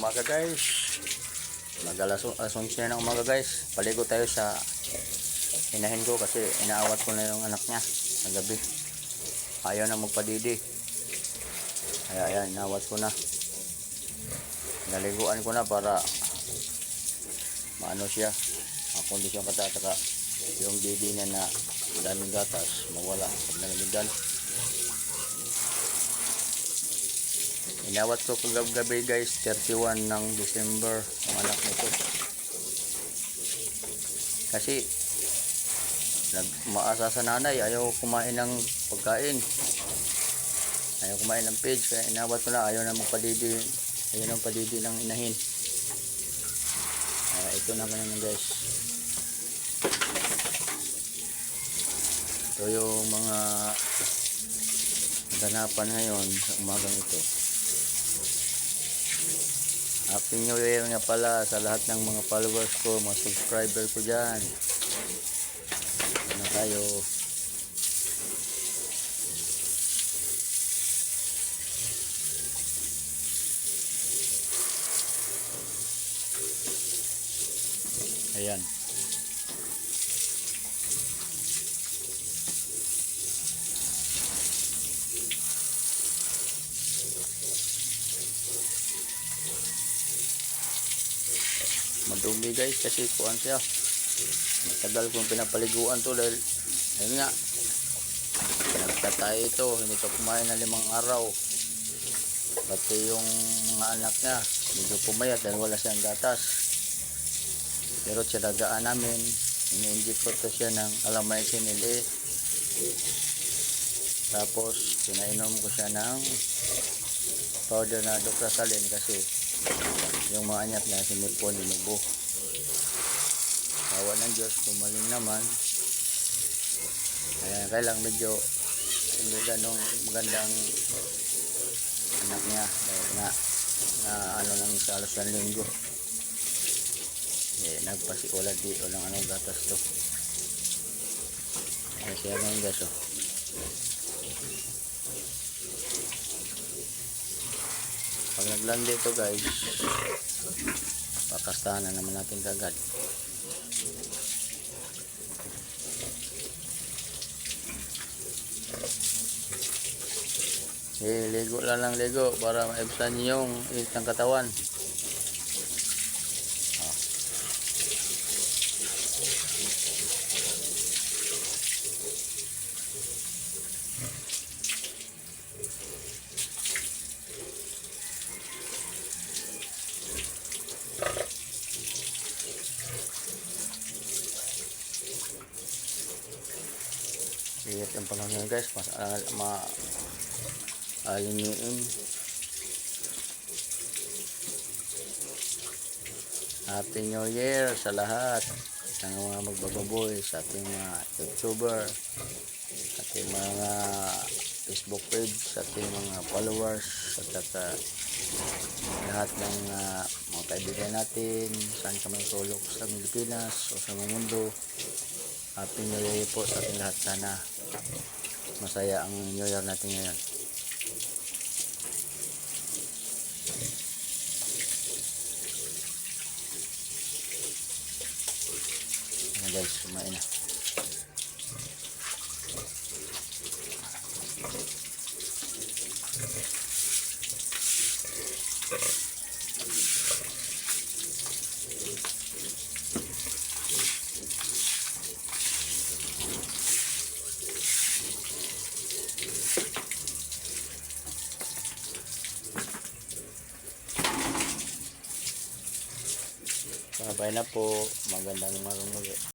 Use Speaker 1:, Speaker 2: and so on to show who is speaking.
Speaker 1: umaga guys. Alas 11 na ng umaga guys. Paligo tayo sa inahin ko kasi inaawat ko na yung anak niya sa gabi. Ayaw na magpadidi. Kaya ayan, inaawat ko na. Naliguan ko na para maano siya. Kondisyon katataka yung didi niya na daming gatas mawala pag naliligan. Inawat ko kagabi guys, 31 ng December ang anak nito. Kasi maasa sa nanay, ayaw kumain ng pagkain. Ayaw kumain ng page, kaya inawat ko na, ayaw na magpadidi. Ayaw na magpadidi ng inahin. Ito na kanina guys. Ito yung mga ganapan ngayon sa umagang ito. Happy New Year nga pala sa lahat ng mga followers ko, mga subscriber ko dyan. Ano tayo? Ayan. Madumi guys kasi kuan siya. Matagal kong pinapaliguan to dahil ayun nga, nagtatay ito, hindi ito kumain na 5 araw. Pati yung mga anak niya medyo pumayat dahil wala siyang gatas. Pero tiyadagaan namin, ini-inject ko to siya ng Alamycin LA. Tapos pinainom ko siya ng powder na Docrasalin kasi yung mga anak na sinipon, inubo. Awa ng Diyos, kumaling naman. Kaya lang medyo hindi ganong magandang anak niya dahil nga na ano lang sa halos ng linggo. Nagpasiulad di o lang anong gatas to. Siya ngayon guys oh. Pag naglandi ito guys, pakastahan na naman natin kagad. Ligo lang ligo para maibsan yung init ng katawan. Lihat yung panahon nyo guys, mas aliniin. Happy New Year sa lahat ng mga magbababoy, sa ating mga YouTuber, sa ating mga Facebook page, sa ating mga followers, at lahat ng mga kaibigan natin saan ka man sulok sa Pilipinas o sa mundo. Happy New Year po sa ating lahat. Sana masaya ang New Year natin ngayon. Ayan guys, kumain na. Bye na po. Magandang umaga muli.